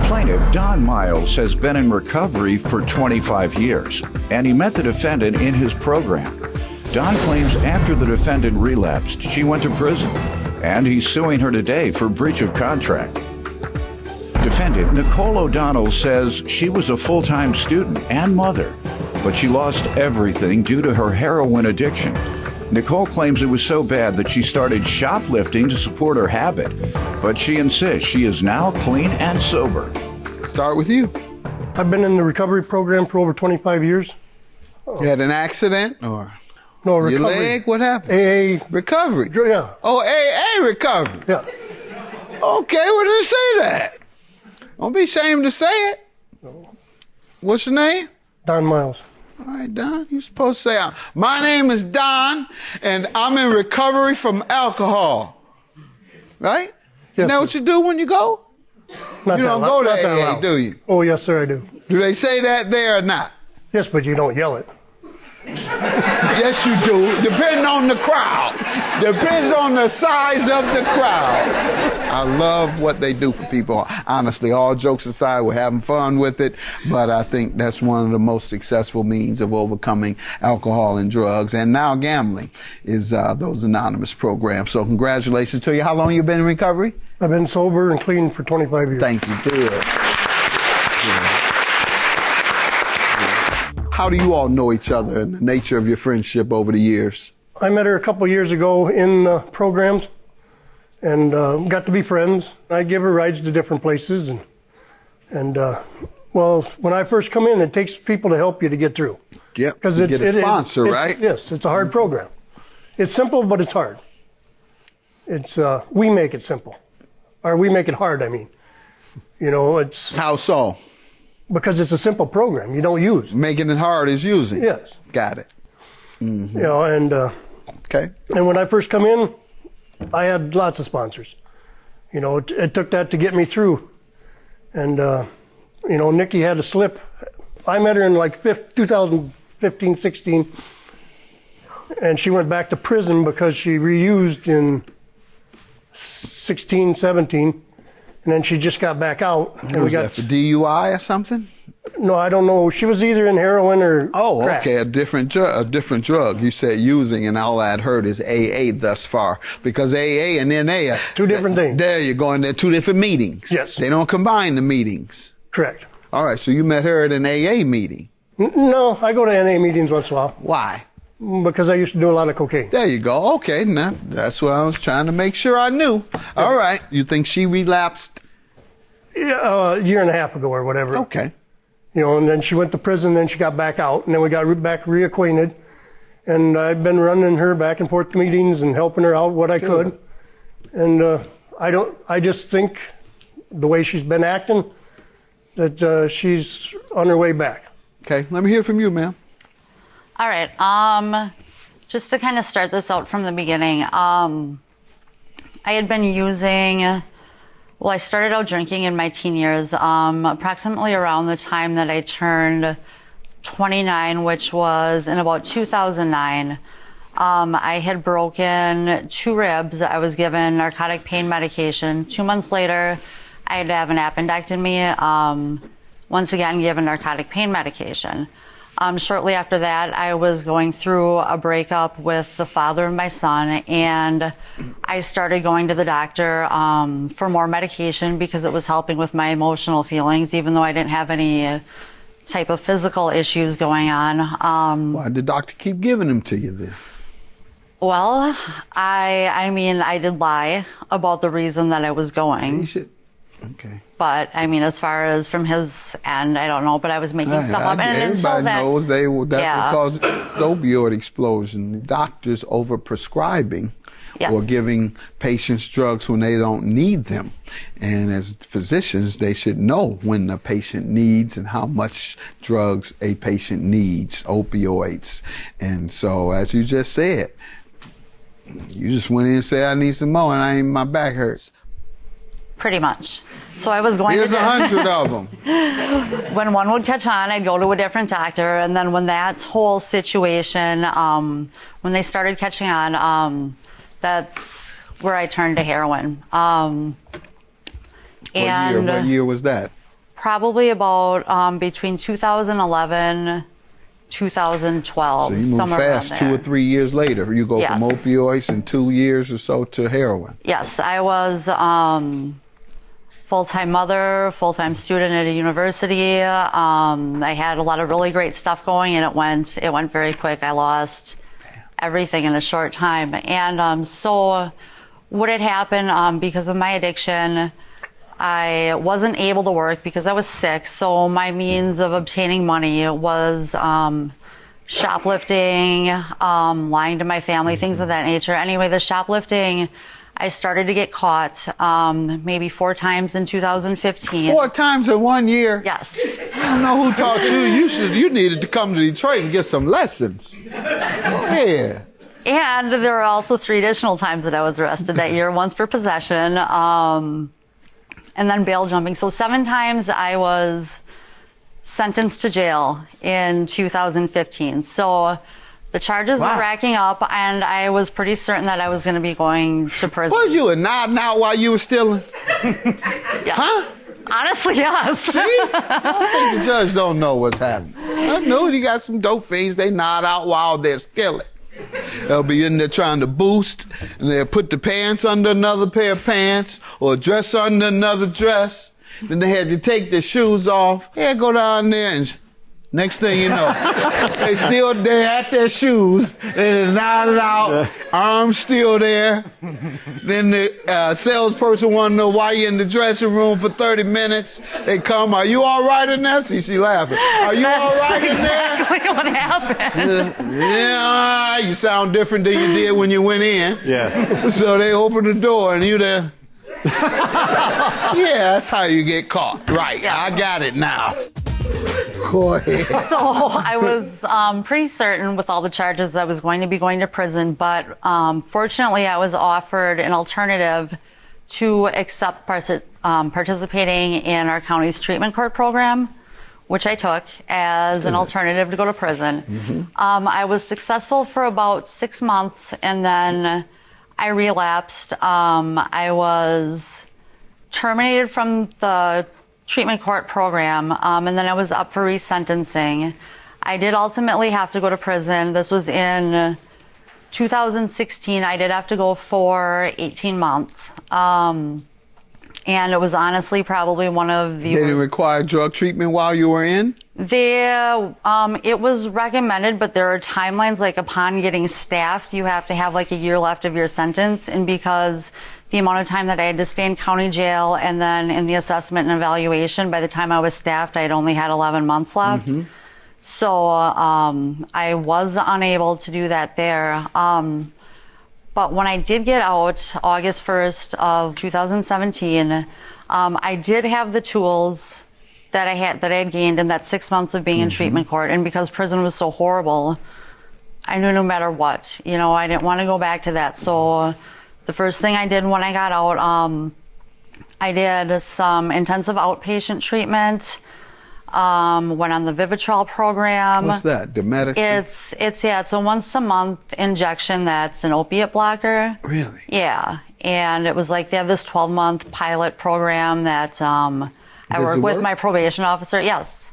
Plaintiff Don Miles has been in recovery for 25 years, and he met the defendant in his program. Don claims after the defendant relapsed, she went to prison, and he's suing her today for breach of contract. Defendant Nicole O'Donnell says she was a full-time student and mother, but she lost everything due to her heroin addiction. Nicole claims it was so bad that she started shoplifting to support her habit, but she insists she is now clean and sober. Start with you. I've been in the recovery program for over 25 years. You had an accident or No, recovery. your leg? What happened? AA. Recovery. Yeah. Oh, AA recovery. Yeah. Okay, what did it say that? Don't be ashamed to say it. No. What's your name? Don Miles. All right, Don, you're supposed to say, my name is Don, and I'm in recovery from alcohol. Right? Yes, Isn't that sir. what you do when you go? Not You that don't loud. go Not to that AA, loud. do you? Oh, yes, sir, I do. Do they say that there or not? Yes, but you don't yell it. Yes, you do. Depending on the crowd. Depends on the size of the crowd. I love what they do for people. Honestly, all jokes aside, we're having fun with it, but I think that's one of the most successful means of overcoming alcohol and drugs, and now gambling, is those anonymous programs. So congratulations to you. How long you been in recovery? I've been sober and clean for 25 years. Thank you. Good. How do you all know each other and the nature of your friendship over the years? I met her a couple years ago in programs and got to be friends. I give her rides to different places. Well, when I first come in, it takes people to help you to get through. Yep, Because you get a sponsor, right? Yes, it's a hard program. It's simple, but it's hard. It's we make it simple. Or we make it hard, I mean. You know, it's How so? because it's a simple program you don't use. Making it hard is using. Yes. Got it. You know, and Okay. when I first come in, I had lots of sponsors. You know, it took that to get me through. And, you know, Nikki had a slip. I met her in like 2015, 16. And she went back to prison because she reused in 16, 17. And then she just got back out. And Was that for DUI or something? No, I don't know. She was either in heroin or crack. Okay, a different drug. You said using, and all I'd heard is AA thus far, because AA and NA are Two different things. There you go, and they're two different meetings. Yes. They don't combine the meetings. Correct. All right, so you met her at an AA meeting. No, I go to NA meetings once in a while Why? because I used to do a lot of cocaine. There you go. Okay, now that's what I was trying to make sure I knew. All right, you think she relapsed? Yeah, a year and a half ago or whatever. Okay. You know, and then she went to prison, then she got back out, and then we got back reacquainted. And I've been running her back and forth to meetings and helping her out what I could. And I just think the way she's been acting, that she's on her way back. Okay, let me hear from you, ma'am. All right. Just to kind of start this out from the beginning, I had been using. Well, I started out drinking in my teen years, approximately around the time that I turned 29, which was in about 2009. I had broken 2 ribs. I was given narcotic pain medication. 2 months later, I had to have an appendectomy. Once again, given narcotic pain medication. Shortly after that, I was going through a breakup with the father of my son, and I started going to the doctor for more medication because it was helping with my emotional feelings, even though I didn't have any type of physical issues going on. Why did the doctor keep giving them to you then? Well, I mean, I did lie about the reason that I was going. You should. Okay. But I mean, as far as from his end, I don't know. But I was making stuff up, and until everybody that, knows that's yeah. what caused the opioid explosion. Doctors overprescribing Yes. or giving patients drugs when they don't need them. And as physicians, they should know when the patient needs and how much drugs a patient needs, opioids. And so, as you just said, you just went in and said, I need some more, and my back hurts. Pretty much. So I was going Here's to 100 of them. when one would catch on, I'd go to a different doctor, and then when that whole situation, when they started catching on, that's where I turned to heroin. What year was that? probably about between 2011, 2012. So you move somewhere fast. around 2 or there. 3 years later, you go Yes. from opioids in 2 years or so to heroin. Yes, I was full-time mother, full-time student at a university. I had a lot of really great stuff going, and it went very quick. I lost everything in a short time. And so what had happened, because of my addiction, I wasn't able to work because I was sick. So my means of obtaining money was shoplifting, lying to my family, things of that nature. Anyway, the shoplifting, I started to get caught maybe 4 times in 2015. 4 times in 1 year? Yes. I don't know who taught you. You needed to come to Detroit and get some lessons. Yeah. And there were also 3 additional times that I was arrested that year, once for possession, and then bail jumping. So 7 times I was sentenced to jail in 2015. So the charges were racking up, and I was pretty certain that I was going to be going to prison. Was you nodding out while you were stealing? Yes. Huh? Honestly, yes. See? I think the judge don't know what's happening. I know you got some dope fiends, they nod out while they're stealing. They'll be in there trying to boost, and they'll put the pants under another pair of pants, or a dress under another dress. Then they had to take their shoes off. Yeah, go down there, and next thing you know, they still there at their shoes. They just nodded out, arms still there. Then the salesperson want to know why you in the dressing room for 30 minutes. They come, are you all right in there? See, she laughing. Are you all right in there? That's exactly what happened. Yeah, you sound different than you did when you went in. Yeah. So they open the door and you there. Yeah, that's how you get caught. Right, Yes. I got it now. Go ahead. So I was pretty certain with all the charges I was going to be going to prison, but fortunately I was offered an alternative to accept participating in our county's treatment court program, which I took as an alternative to go to prison. I was successful for about 6 months, and then I relapsed. I was terminated from the treatment court program, and then I was up for resentencing. I did ultimately have to go to prison. This was in 2016. I did have to go for 18 months. And it was honestly probably one of the They didn't worst. require drug treatment while you were in? It was recommended, but there are timelines, like upon getting staffed, you have to have like a year left of your sentence. And because the amount of time that I had to stay in county jail and then in the assessment and evaluation, by the time I was staffed, I'd only had 11 months left. So I was unable to do that there. But when I did get out, August 1st of 2017, I did have the tools that I had gained in that 6 months of being in treatment court. And because prison was so horrible, I knew no matter what, I didn't want to go back to that. So the first thing I did when I got out, I did some intensive outpatient treatment. Went on the Vivitrol program. What's that? The medicine? It's a once a month injection that's an opiate blocker. Really? Yeah. And it was like they have this 12-month pilot program that I Does work it with work? my probation officer. Yes.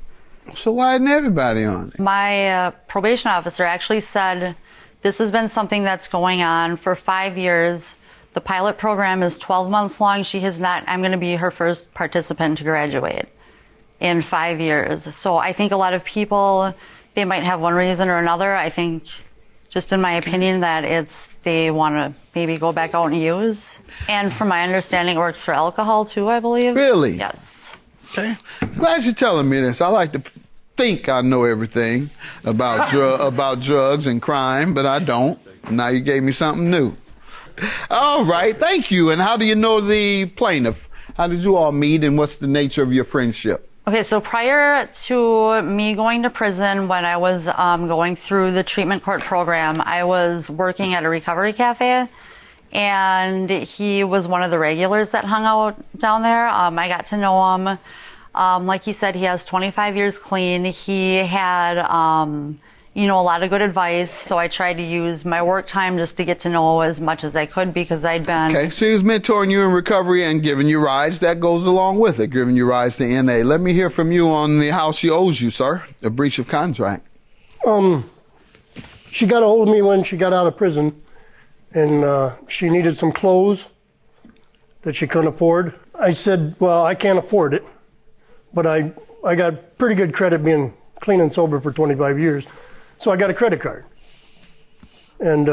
So why isn't everybody on it? My probation officer actually said this has been something that's going on for 5 years. The pilot program is 12 months long. I'm going to be her first participant to graduate in 5 years. So I think a lot of people, they might have one reason or another. I think, just in my opinion, that they want to maybe go back out and use. And from my understanding, it works for alcohol too, I believe. Really? Yes. Okay. Glad you're telling me this. I like to think I know everything about about drugs and crime, but I don't. Now you gave me something new. All right, thank you. And how do you know the plaintiff? How did you all meet, and what's the nature of your friendship? Okay, so prior to me going to prison, when I was going through the treatment court program, I was working at a recovery cafe, and he was one of the regulars that hung out down there. I got to know him. Like he said, he has 25 years clean. He had a lot of good advice. So I tried to use my work time just to get to know as much as I could because I'd been... Okay, so he was mentoring you in recovery and giving you rides. That goes along with it, giving you rides to NA. Let me hear from you on the house she owes you, sir, a breach of contract. She got a hold of me when she got out of prison, and she needed some clothes that she couldn't afford. I said, well, I can't afford it, but I got pretty good credit being clean and sober for 25 years, so I got a credit card. And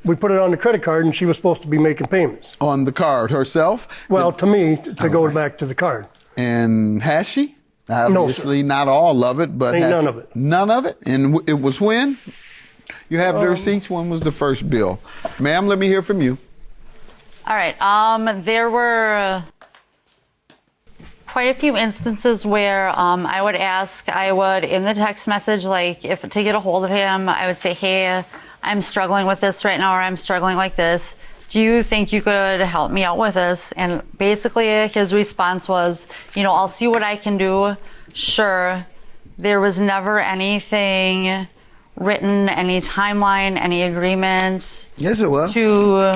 we put it on the credit card, and she was supposed to be making payments. On the card herself? Well, to me, to go back to the card. And has she? Obviously, no, not all of it, but none of it. None of it? And it was when? You have the receipts? When was the first bill? Ma'am, let me hear from you. All right. There were quite a few instances where I would, in the text message, like if to get a hold of him, I would say, hey, I'm struggling with this right now, or I'm struggling like this. Do you think you could help me out with this? And basically his response was, I'll see what I can do. Sure. There was never anything written, any timeline, any agreement. Yes, it was. To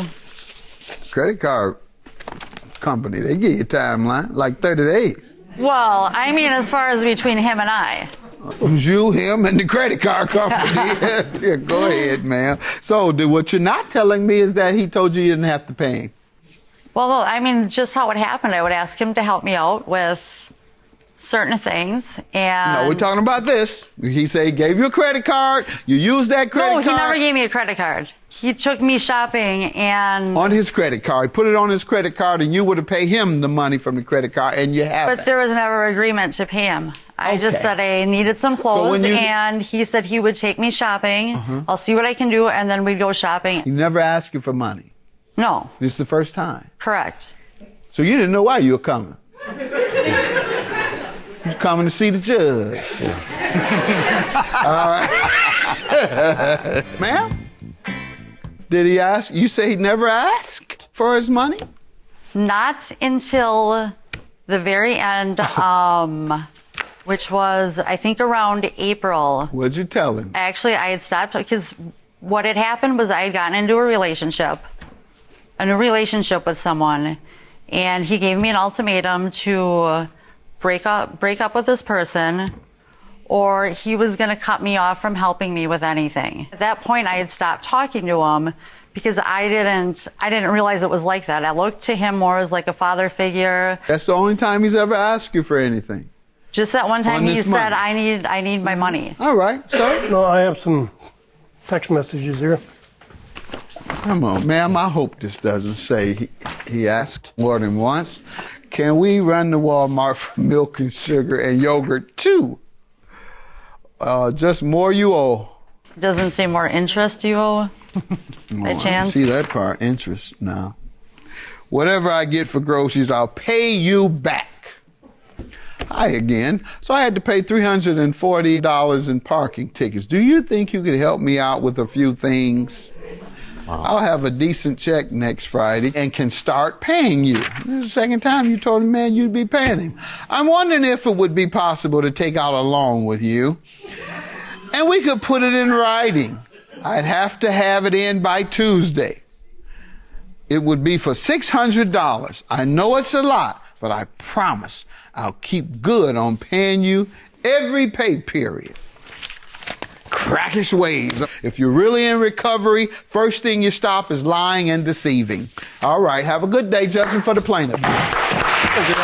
credit card company, they give you a timeline, like 30 days. Well, I mean, as far as between him and I. It was you, him, and the credit card company. Yeah, go ahead, ma'am. So, what you're not telling me is that he told you didn't have to pay him. Well, I mean, just how it happened. I would ask him to help me out with certain things, and... No, we're talking about this. He said he gave you a credit card, you used that credit card... No, he never gave me a credit card. He took me shopping and... On his credit card. Put it on his credit card, and you would have paid him the money from the credit card, and you haven't. But there was never agreement to pay him. I just said I needed some clothes, and he said he would take me shopping. I'll see what I can do, and then we'd go shopping. He never asked you for money? No. This is the first time? Correct. So you didn't know why you were coming? You're coming to see the judge. All right. Ma'am? Did he ask? You say he never asked for his money? Not until the very end, which was, I think, around April. What'd you tell him? Actually, I had stopped because what had happened was I had gotten into a new relationship with someone, and he gave me an ultimatum to break up with this person, or he was going to cut me off from helping me with anything. At that point, I had stopped talking to him because I didn't realize it was like that. I looked to him more as like a father figure. That's the only time he's ever asked you for anything. Just that one time he said, money. I need my money. All right, sir. No, I have some text messages here. Come on, ma'am, I hope this doesn't say he asked more than once. Can we run to Walmart for milk and sugar and yogurt too? Just more you owe. Doesn't say more interest you owe, by chance? See that part, interest, no. Whatever I get for groceries, I'll pay you back. Hi again. So I had to pay $340 in parking tickets. Do you think you could help me out with a few things? I'll have a decent check next Friday and can start paying you. This is the second time you told him, man, you'd be paying him. I'm wondering if it would be possible to take out a loan with you, and we could put it in writing. I'd have to have it in by Tuesday. It would be for $600. I know it's a lot, but I promise I'll keep good on paying you every pay period. Crackish ways. If you're really in recovery, first thing you stop is lying and deceiving. All right, have a good day, Justin, for the plaintiff. Thank you,